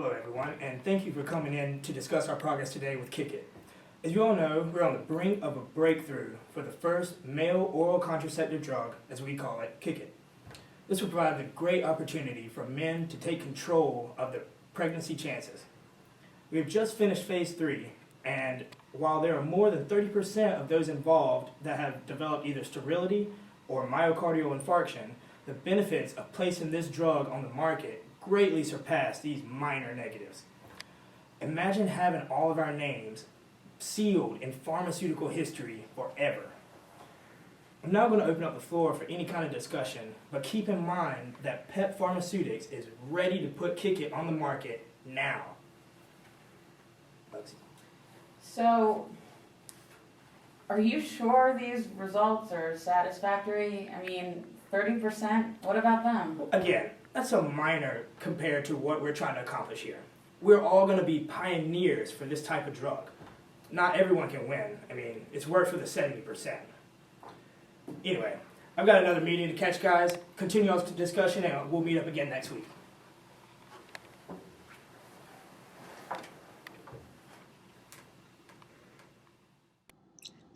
Hello everyone, and thank you for coming in to discuss our progress today with Kick It. As you all know, we're on the brink of a breakthrough for the first male oral contraceptive drug, as we call it, Kick It. This will provide a great opportunity for men to take control of their pregnancy chances. We have just finished phase 3, and while there are more than 30% of those involved that have developed either sterility or myocardial infarction, the benefits of placing this drug on the market greatly surpass these minor negatives. Imagine having all of our names sealed in pharmaceutical history forever. I'm now going to open up the floor for any kind of discussion, but keep in mind that PEP Pharmaceutics is ready to put Kick It on the market now. So, are you sure these results are satisfactory? I mean, 30%, what about them? Again, that's so minor compared to what we're trying to accomplish here. We're all going to be pioneers for this type of drug. Not everyone can win. I mean, it's worked for the 70%. Anyway, I've got another meeting to catch, guys. Continue our discussion, and we'll meet up again next week.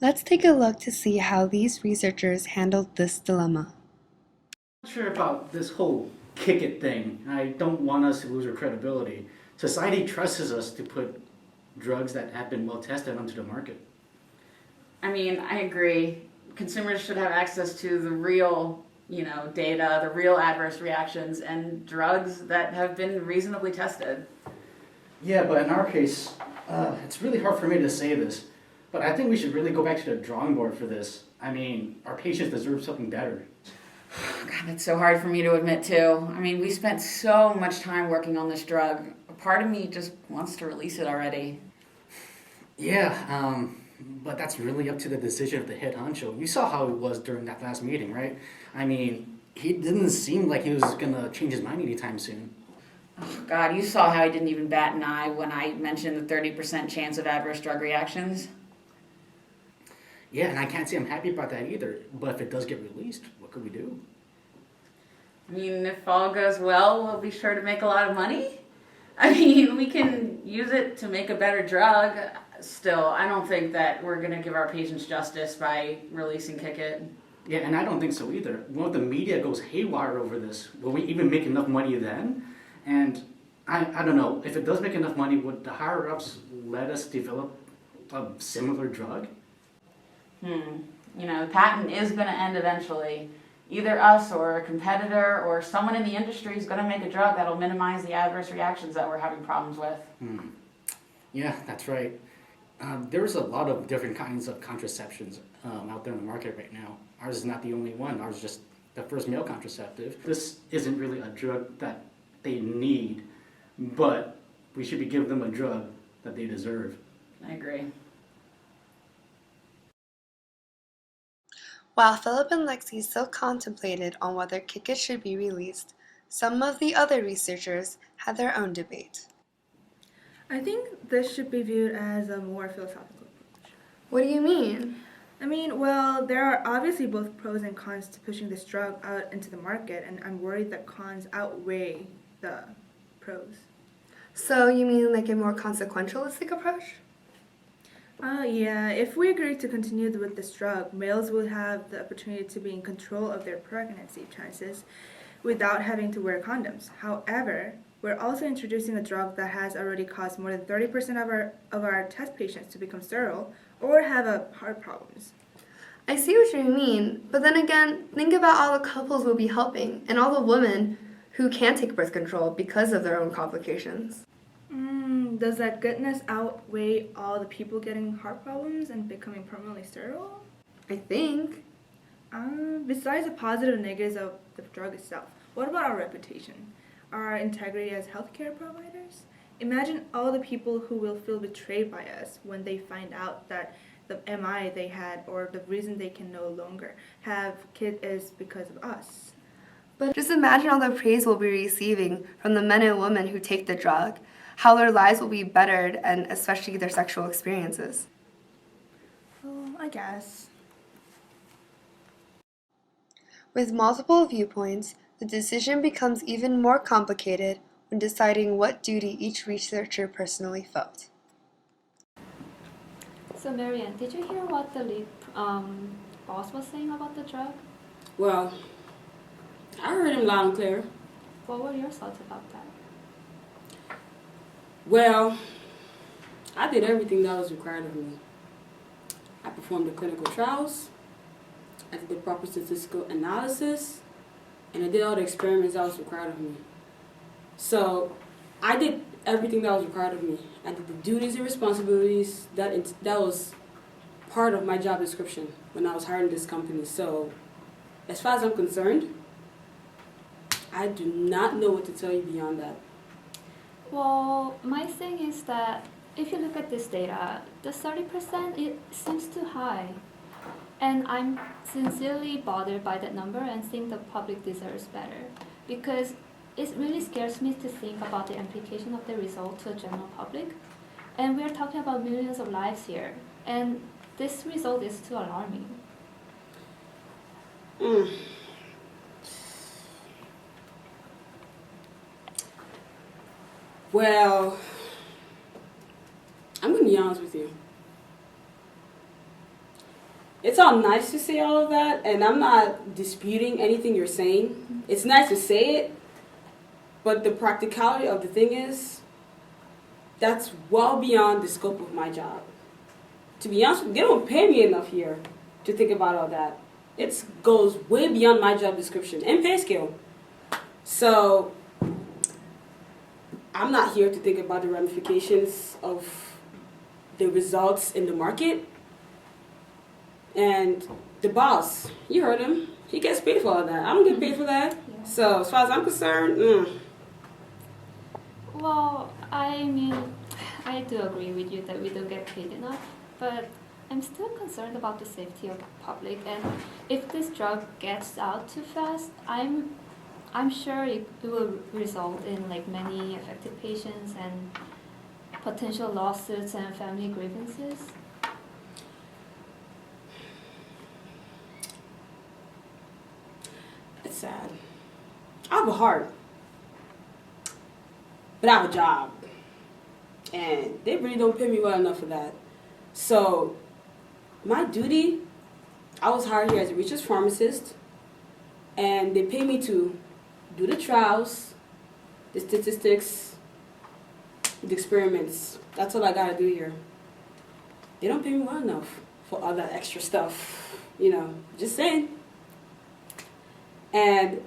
Let's take a look to see how these researchers handled this dilemma. I'm not sure about this whole kick it thing. I don't want us to lose our credibility. Society trusts us to put drugs that have been well tested onto the market. I mean, I agree. Consumers should have access to the real, data, the real adverse reactions, and drugs that have been reasonably tested. Yeah, but in our case, it's really hard for me to say this, but I think we should really go back to the drawing board for this. I mean, our patients deserve something better. God, that's so hard for me to admit too. I mean, we spent so much time working on this drug. A part of me just wants to release it already. Yeah, but that's really up to the decision of the head honcho. You saw how it was during that last meeting, right? I mean, he didn't seem like he was gonna change his mind anytime soon. Oh, God, you saw how he didn't even bat an eye when I mentioned the 30% chance of adverse drug reactions. Yeah, and I can't say I'm happy about that either. But if it does get released, what could we do? I mean, if all goes well, we'll be sure to make a lot of money. I mean, we can use it to make a better drug. Still, I don't think that we're going to give our patients justice by releasing Kick It. Yeah, and I don't think so either. Well, if the media goes haywire over this, will we even make enough money then? And I don't know, if it does make enough money, would the higher-ups let us develop a similar drug? The patent is going to end eventually. Either us or a competitor or someone in the industry is going to make a drug that'll minimize the adverse reactions that we're having problems with. Yeah, that's right. There's a lot of different kinds of contraceptions out there in the market right now. Ours is not the only one. Ours is just the first male contraceptive. This isn't really a drug that they need, but we should be giving them a drug that they deserve. I agree. While Philip and Lexi still contemplated on whether Kick It should be released, some of the other researchers had their own debate. I think this should be viewed as a more philosophical approach. What do you mean? I mean, well, there are obviously both pros and cons to pushing this drug out into the market, and I'm worried that cons outweigh the pros. So you mean like a more consequentialistic approach? Yeah, if we agree to continue with this drug, males will have the opportunity to be in control of their pregnancy chances without having to wear condoms. However, we're also introducing a drug that has already caused more than 30% of our test patients to become sterile or have heart problems. I see what you mean, but then again, think about all the couples we'll be helping and all the women who can't take birth control because of their own complications. Does that goodness outweigh all the people getting heart problems and becoming permanently sterile? I think. Besides the positive and negatives of the drug itself, what about our reputation? Our integrity as healthcare providers? Imagine all the people who will feel betrayed by us when they find out that the MI they had or the reason they can no longer have kids is because of us. But just imagine all the praise we'll be receiving from the men and women who take the drug, how their lives will be bettered, and especially their sexual experiences. Well, I guess. With multiple viewpoints, the decision becomes even more complicated when deciding what duty each researcher personally felt. So Marianne, did you hear what the lead boss was saying about the drug? Well, I heard him loud and clear. What were your thoughts about that? Well, I did everything that was required of me. I performed the clinical trials, I did the proper statistical analysis, and I did all the experiments that was required of me. So, I did everything that was required of me. I did the duties and responsibilities that was part of my job description when I was hired in this company. So, as far as I'm concerned, I do not know what to tell you beyond that. Well, my thing is that if you look at this data, the 30%, it seems too high. And I'm sincerely bothered by that number and think the public deserves better. Because it really scares me to think about the implication of the result to the general public. And we're talking about millions of lives here. And this result is too alarming. Well, I'm going to be honest with you. It's all nice to say all of that, and I'm not disputing anything you're saying. It's nice to say it, but the practicality of the thing is, that's well beyond the scope of my job. To be honest with you, they don't pay me enough here to think about all that. It goes way beyond my job description and pay scale. So, I'm not here to think about the ramifications of the results in the market. And the boss, you heard him, he gets paid for all that. I don't get paid for that. Yeah. So as far as I'm concerned, Well, I mean, I do agree with you that we don't get paid enough, but I'm still concerned about the safety of the public, and if this drug gets out too fast, I'm sure it will result in like many affected patients and potential lawsuits and family grievances. it's sad. I have a heart, but I have a job. And they really don't pay me well enough for that. So my duty, I was hired here as a research pharmacist, and they pay me to do the trials, the statistics, the experiments. That's all I gotta do here. They don't pay me well enough for all that extra stuff, just saying. And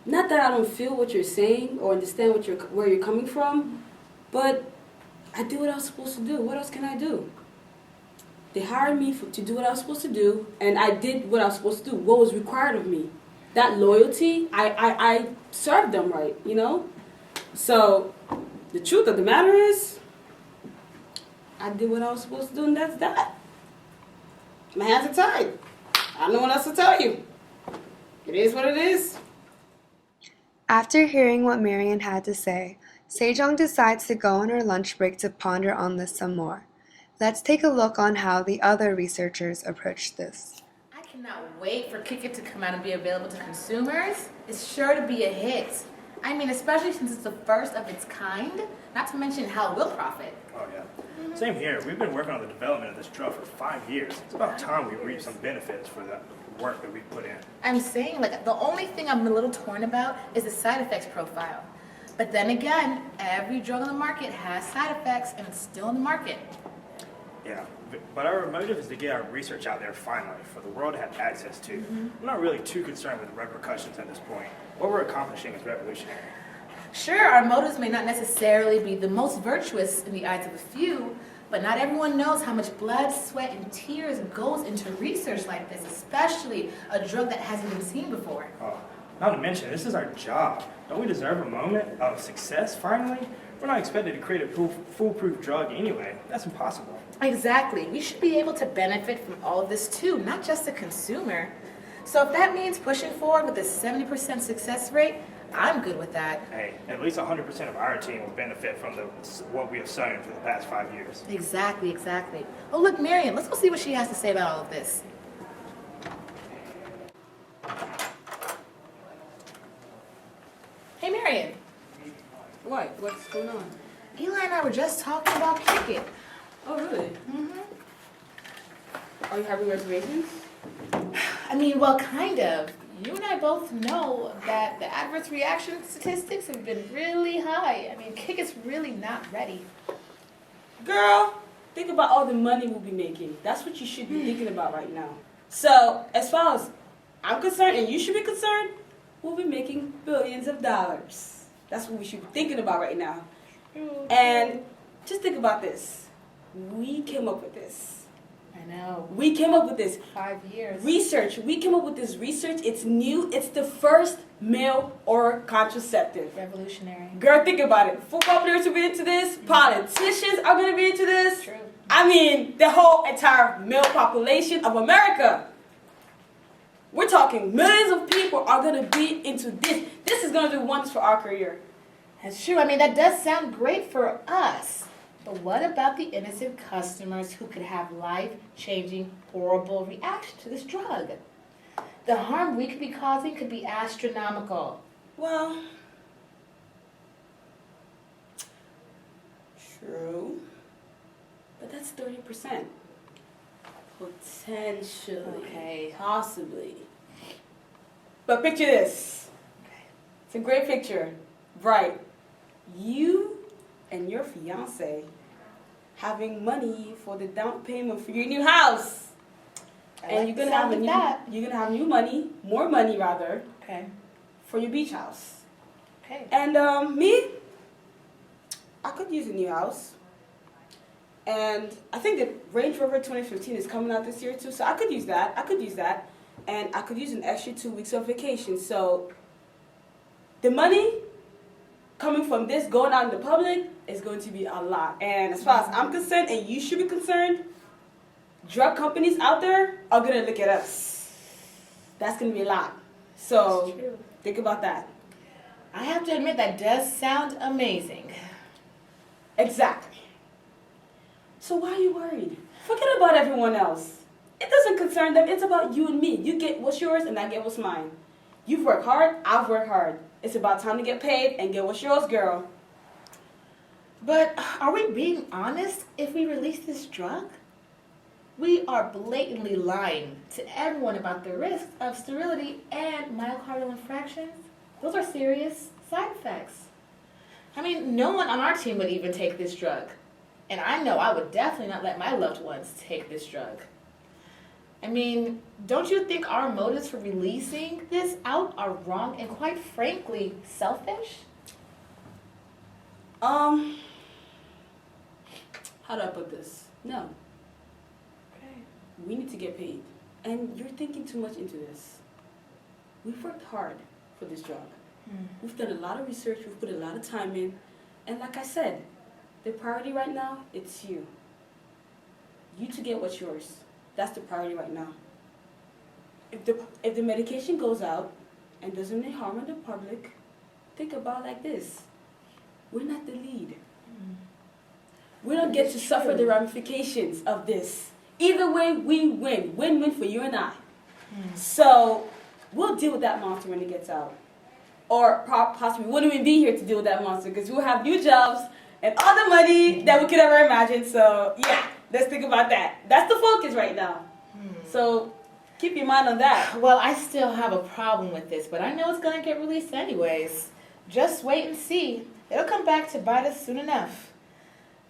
not that I don't feel what you're saying or understand where you're coming from, but I do what I was supposed to do. What else can I do? They hired me to do what I was supposed to do, and I did what I was supposed to do, what was required of me. That loyalty, I served them right, So, the truth of the matter is, I did what I was supposed to do, and that's that. My hands are tied. I don't know what else to tell you. It is what it is. After hearing what Marianne had to say, Sejong decides to go on her lunch break to ponder on this some more. Let's take a look on how the other researchers approached this. I cannot wait for Kick It to come out and be available to consumers. It's sure to be a hit. I mean, especially since it's the first of its kind, not to mention how it will profit. Oh, yeah. Same here. We've been working on the development of this drug for 5 years. It's about time we reap some benefits for the work that we put in. I'm saying, the only thing I'm a little torn about is the side effects profile. But then again, every drug on the market has side effects, and it's still in the market. Yeah, but our motive is to get our research out there finally for the world to have access to. I'm not really too concerned with the repercussions at this point. What we're accomplishing is revolutionary. Sure, our motives may not necessarily be the most virtuous in the eyes of a few, but not everyone knows how much blood, sweat, and tears goes into research like this, especially a drug that hasn't been seen before. Oh, not to mention, this is our job. Don't we deserve a moment of success finally? We're not expected to create a foolproof drug anyway. That's impossible. Exactly. We should be able to benefit from all of this too, not just the consumer. So if that means pushing forward with a 70% success rate, I'm good with that. Hey, at least 100% of our team will benefit from what we have sown for the past 5 years. Exactly. Oh, look, Marianne, let's go see what she has to say about all of this. Hey, Marianne. What? What's going on? Eli and I were just talking about Kick It. Oh, really? Mm-hmm. Are you having reservations? I mean, well, kind of. You and I both know that the adverse reaction statistics have been really high. I mean, Kick It's really not ready. Girl, think about all the money we'll be making. That's what you should be thinking about right now. So, as far as I'm concerned, and you should be concerned, we'll be making billions of dollars. That's what we should be thinking about right now. And just think about this. We came up with this. I know. We came up with this. 5 years. Research. We came up with this research. It's new. It's the first male oral contraceptive. Revolutionary. Girl, think about it. Football players will be into this. Politicians are going to be into this. True. I mean, the whole entire male population of America. We're talking millions of people are going to be into this. This is going to do wonders for our career. That's true. I mean, that does sound great for us. But what about the innocent customers who could have life-changing, horrible reaction to this drug? The harm we could be causing could be astronomical. Well, true. But that's 30%. Potentially. Okay. Possibly. But picture this. It's a great picture. Right. You and your fiance having money for the down payment for your new house. And you're gonna have new money, more money rather, Okay. for your beach house. Okay. And me, I could use a new house. And I think the Range Rover 2015 is coming out this year too, so I could use that. And I could use an extra 2 weeks of vacation. So the money coming from this going out in the public is going to be a lot. And as far as I'm concerned, and you should be concerned, drug companies out there are going to look at us. That's going to be a lot. So That's true. think about that. I have to admit, that does sound amazing. Exactly. So why are you worried? Forget about everyone else. It doesn't concern them. It's about you and me. You get what's yours and I get what's mine. You've worked hard. I've worked hard. It's about time to get paid and get what's yours, girl. But are we being honest if we release this drug? We are blatantly lying to everyone about the risks of sterility and myocardial infarctions. Those are serious side effects. I mean, no one on our team would even take this drug. And I know I would definitely not let my loved ones take this drug. I mean, don't you think our motives for releasing this out are wrong and quite frankly selfish? How do I put this? No. Okay. We need to get paid. And you're thinking too much into this. We've worked hard for this drug. We've done a lot of research, we've put a lot of time in. And like I said, the priority right now, it's you. You to get what's yours. That's the priority right now. If the medication goes out and doesn't any harm in the public, think about it like this. We're not the lead. We don't get to suffer the ramifications of this. Either way, we win. Win-win for you and I. So we'll deal with that monster when it gets out. Or possibly we wouldn't even be here to deal with that monster because we'll have new jobs and all the money that we could ever imagine. So yeah, let's think about that. That's the focus right now. So keep your mind on that. Well, I still have a problem with this, but I know it's going to get released anyways. Just wait and see. It'll come back to bite us soon enough.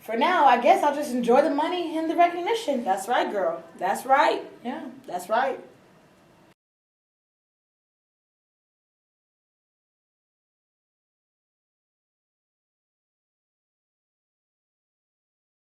For now, I guess I'll just enjoy the money and the recognition. That's right, girl. That's right. Yeah. That's right.